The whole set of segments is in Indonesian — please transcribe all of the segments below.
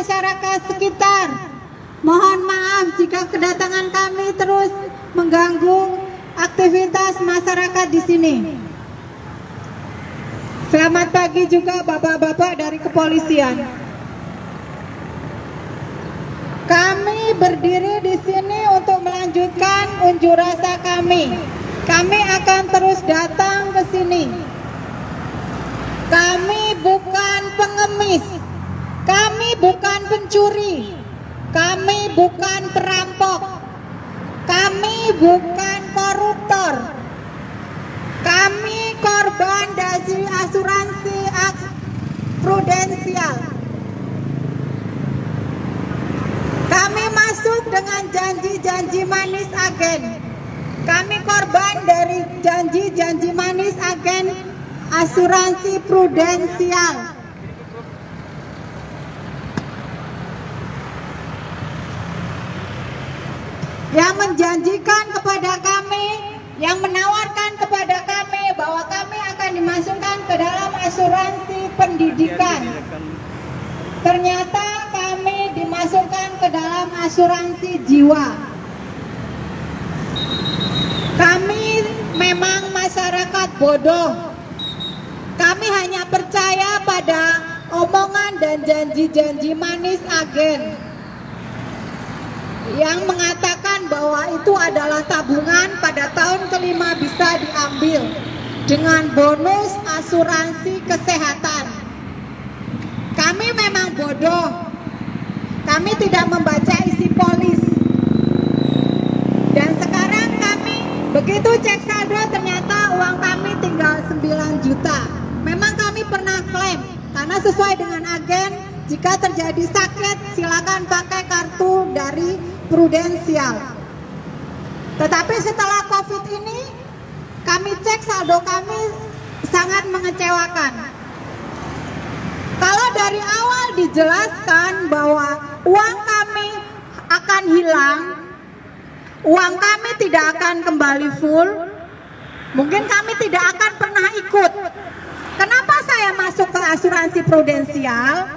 masyarakat sekitar. Mohon maaf jika kedatangan kami terus mengganggu aktivitas masyarakat di sini. Selamat pagi juga bapak-bapak dari kepolisian. Kami berdiri di sini untuk melanjutkan unjuk rasa kami. Kami akan terus datang ke sini. Kami bukan pengemis, kami bukan pencuri, kami bukan perampok, kami bukan koruptor, kami korban dari asuransi prudensial. Kami masuk dengan janji-janji manis agen. Kami korban dari janji-janji manis agen asuransi prudensial. Yang menjanjikan kepada kami, yang menawarkan kepada kami bahwa kami akan dimasukkan ke dalam asuransi pendidikan. Ternyata kami dimasukkan ke dalam asuransi jiwa. Kami memang masyarakat bodoh. Kami hanya percaya pada omongan dan janji-janji manis agen yang mengatakan bahwa itu adalah tabungan pada tahun kelima bisa diambil dengan bonus asuransi kesehatan. Kami memang bodoh. Kami tidak membaca isi polis. Dan sekarang kami begitu cek saldo ternyata uang kami tinggal 9 juta. Memang kami pernah klaim karena sesuai dengan agen, jika terjadi sakit silakan pakai kartu dari prudensial. Tetapi setelah COVID ini kami cek saldo kami sangat mengecewakan. Kalau dari awal dijelaskan bahwa uang kami akan hilang, uang kami tidak akan kembali full, mungkin kami tidak akan pernah ikut. Kenapa saya masuk ke asuransi prudensial?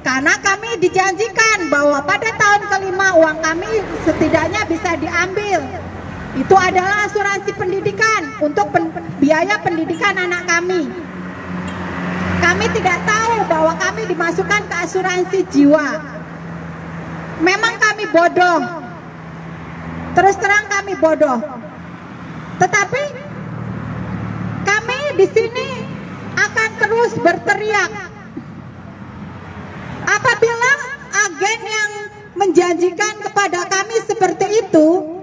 Karena kami dijanjikan bahwa pada tahun kelima uang kami setidaknya bisa diambil. Itu adalah asuransi pendidikan untuk biaya pendidikan anak kami. Kami tidak tahu bahwa kami dimasukkan ke asuransi jiwa. Memang kami bodoh. Terus terang kami bodoh. Tetapi kami di sini akan terus berteriak. Apabila agen yang menjanjikan kepada kami seperti itu,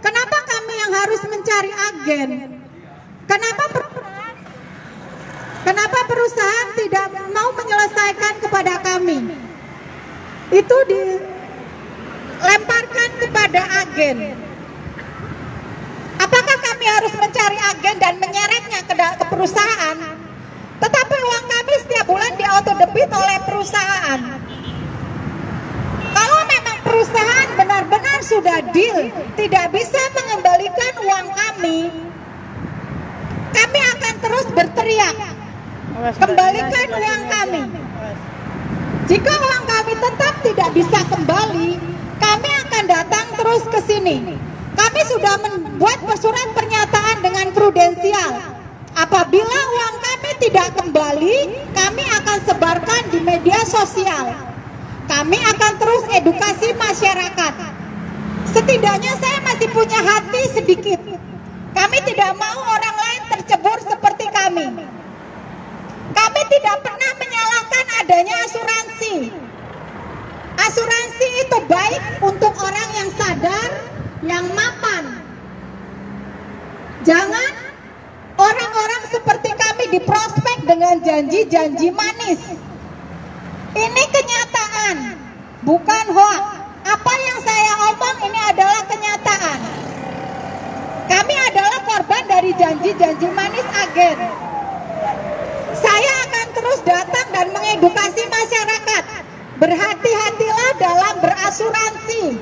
kenapa kami yang harus mencari agen? Kenapa perusahaan tidak mau menyelesaikan kepada kami? Itu dilemparkan kepada agen. Apakah kami harus mencari agen dan menyeretnya ke perusahaan? Tetapi uang kami setiap bulan di-auto-debit oleh perusahaan. Kalau memang perusahaan benar-benar sudah deal, tidak bisa mengembalikan uang kami akan terus berteriak, kembalikan uang kami. Jika uang kami tetap tidak bisa kembali, kami akan datang terus ke sini. Kami sudah membuat surat pernyataan dengan prudensial. Apabila uang kami tidak kembali, kami akan sebarkan di media sosial. Kami akan terus edukasi masyarakat. Setidaknya saya masih punya hati sedikit. Kami tidak mau orang lain tercebur seperti kami. Kami tidak pernah menyalahkan adanya asuransi. Asuransi itu baik untuk orang yang sadar, yang mapan. Jangan orang-orang seperti kami diprospek dengan janji-janji manis. Ini kenyataan, bukan hoax. Apa yang saya omong ini adalah kenyataan. Kami adalah korban dari janji-janji manis agen. Saya akan terus datang dan mengedukasi masyarakat. Berhati-hatilah dalam berasuransi.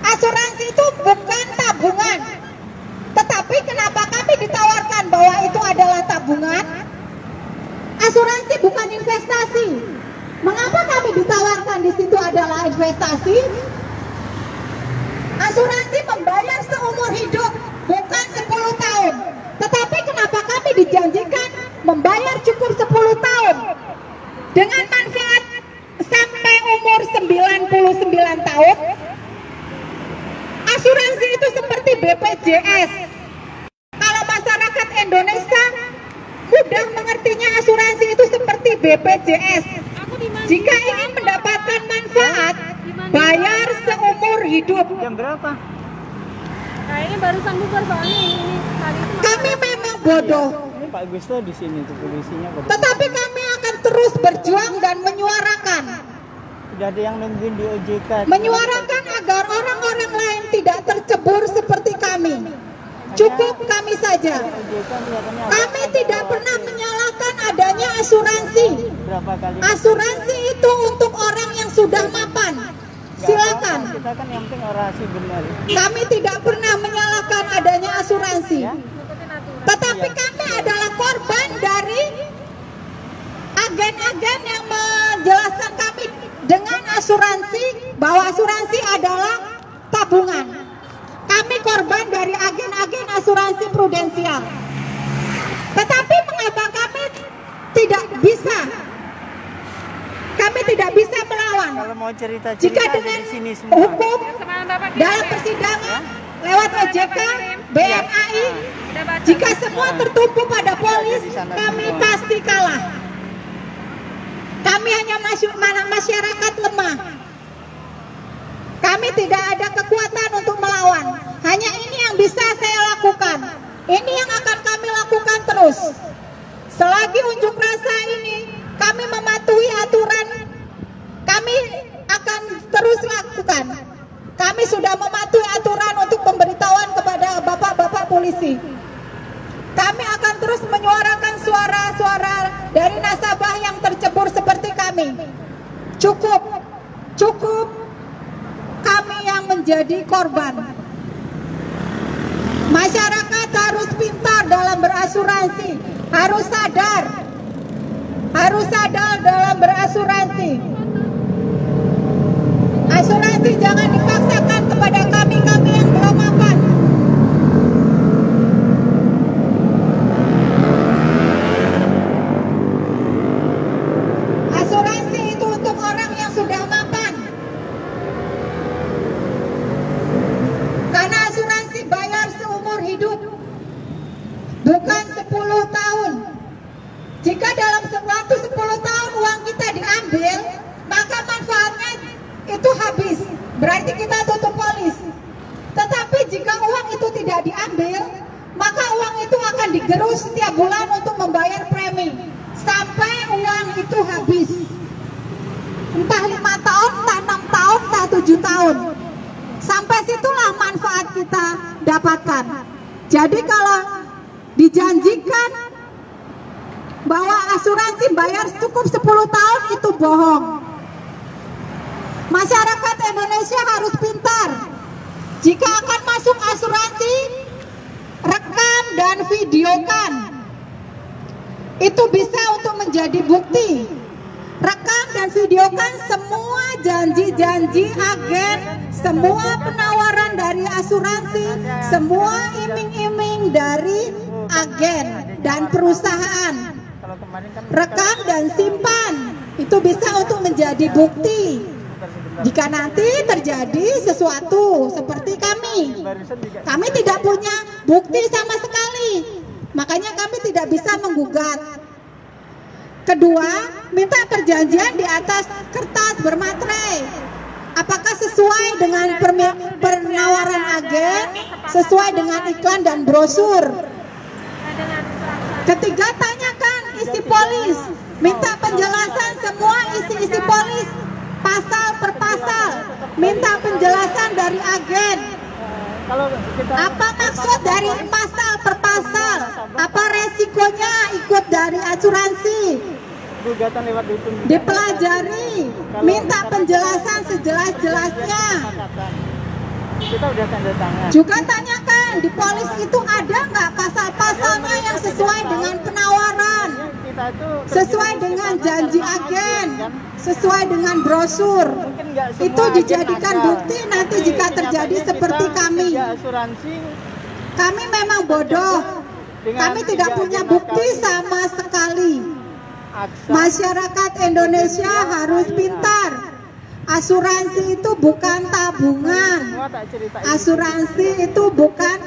Asuransi itu bukan tabungan. Tetapi kenapa kami ditawarkan bahwa itu adalah tabungan? Asuransi bukan investasi. Mengapa kami ditawarkan di investasi. Asuransi membayar seumur hidup, bukan 10 tahun. Tetapi kenapa kami dijanjikan membayar cukup 10 tahun dengan manfaat sampai umur 99 tahun? Asuransi itu seperti BPJS. Kalau masyarakat Indonesia mudah mengertinya, asuransi itu seperti BPJS. Jika ingin mendapatkan manfaat, bayar seumur hidup. Jam berapa? Nah ini barusan bubar soalnya ini tadi. Kami memang bodoh. Ini Pak Gusto di sini tuh polisinya. Tetapi kami akan terus berjuang dan menyuarakan. Sudah ada yang nungguin di OJK. Menyuarakan agar orang-orang lain tidak tercebur seperti kami. Cukup kami saja. OJK kelihatannya Kami tidak pernah menyalahkan adanya asuransi. berapa kali? Asuransi itu untuk orang yang sudah mapan. Silakan. Kita kan yang penting orasi benar. Kami tidak pernah menyalahkan adanya asuransi. Ya? Tetapi kami adalah korban dari agen-agen yang menjelaskan kami dengan asuransi bahwa asuransi adalah tabungan. Kami korban dari agen-agen asuransi prudensial. Tetapi mengapa kami tidak bisa? Kami tidak bisa melawan. Kalau mau cerita Jika ada dengan di sini semua. hukum dalam persidangan lewat OJK, BMAI, jika semua tertumpu pada polis, kami pasti kalah. Kami hanya masyarakat lemah. Kami tidak ada kekuatan untuk melawan. Hanya ini yang bisa saya lakukan. Ini yang akan kami lakukan terus. Selagi unjuk rasa ini kami mematuhi aturan, kami akan terus lakukan. Kami sudah mematuhi aturan untuk pemberitahuan kepada bapak-bapak polisi. Kami akan terus menyuarakan suara-suara dari nasabah yang tercebur seperti kami. Cukup kami yang menjadi korban. Masyarakat harus pintar dalam berasuransi, harus sadar dalam berasuransi. Asuransi jangan dipaksakan kepada kami yang belum mapan. Asuransi itu untuk orang yang sudah mapan. Karena asuransi bayar seumur hidup, bukan 10 tahun. Jika dalam waktu 10 tahun uang kita diambil, maka manfaatnya itu habis. Berarti kita tutup polis. Tetapi jika uang itu tidak diambil, maka uang itu akan digerus setiap bulan untuk membayar premi sampai uang itu habis. Entah 5 tahun, entah 6 tahun, entah 7 tahun. Sampai situlah manfaat kita dapatkan. Jadi kalau dijanjikan bahwa asuransi bayar cukup 10 tahun, itu bohong. Masyarakat Indonesia harus pintar. Jika akan masuk asuransi, rekam dan videokan. Itu bisa untuk menjadi bukti. Rekam dan videokan semua janji-janji agen, semua penawaran dari asuransi, semua iming-iming dari agen dan perusahaan. Rekam dan simpan. Itu bisa untuk menjadi bukti. Jika nanti terjadi sesuatu seperti kami tidak punya bukti sama sekali, makanya kami tidak bisa menggugat. Kedua, minta perjanjian di atas kertas bermaterai. Apakah sesuai dengan penawaran agen, sesuai dengan iklan dan brosur. Ketiga, tanyakan isi polis, minta penjelasan semua isi polis, pasal per pasal, minta penjelasan dari agen. Apa maksud dari pasal per pasal? Apa resikonya ikut dari asuransi? Gugatan lewat hukum. Dipelajari, minta penjelasan sejelas-jelasnya. Kita udah tanda tangan. Juga tanyakan di polis itu ada nggak pasal-pasalnya yang sesuai dengan penawaran, sesuai dengan janji agen, sesuai dengan brosur. Nggak semua itu agen dijadikan ada. bukti nanti Tapi jika terjadi kenyataannya seperti kita kami. kerja asuransi Kami memang bodoh. dengan Kami tidak 3 punya agen bukti nakal ini. sama sekali. Aksa, Masyarakat Indonesia harus pintar. Asuransi itu bukan tabungan. semua tak ceritain. Asuransi itu bukan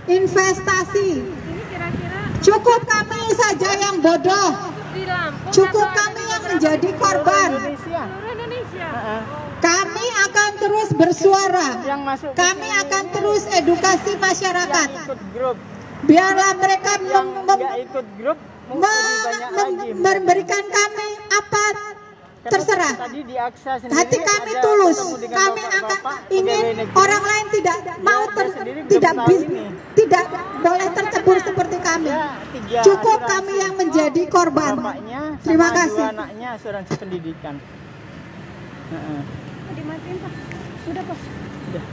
investasi. Ini kira-kira Cukup kami saja yang bodoh. di Lampung Cukup atau ada kami di yang beberapa menjadi titik? korban. Indonesia. Seluruh Indonesia. Heeh. Kami akan terus bersuara. Yang masuk ke Kami sini akan ini terus edukasi yang masyarakat. ikut grup, Biarlah mereka yang nggak ikut grup mungkin lebih banyak lagi. memberikan kami apa Karena terserah. Tadi di Aksa sendiri Hati kami ada tulus. ketemu dengan Kami akan bapak-bapak ingin pegawai negeri. orang lain tidak mau dia sendiri belum tidak tahu ini. tidak boleh tercebur seperti kami. Ya, 3 Cukup asuransi. kami yang menjadi korban. Bapaknya sama Terima kasih. 2 anaknya asuransi pendidikan. Heeh. Dimatiin Pak. Sudah Pak. Udah.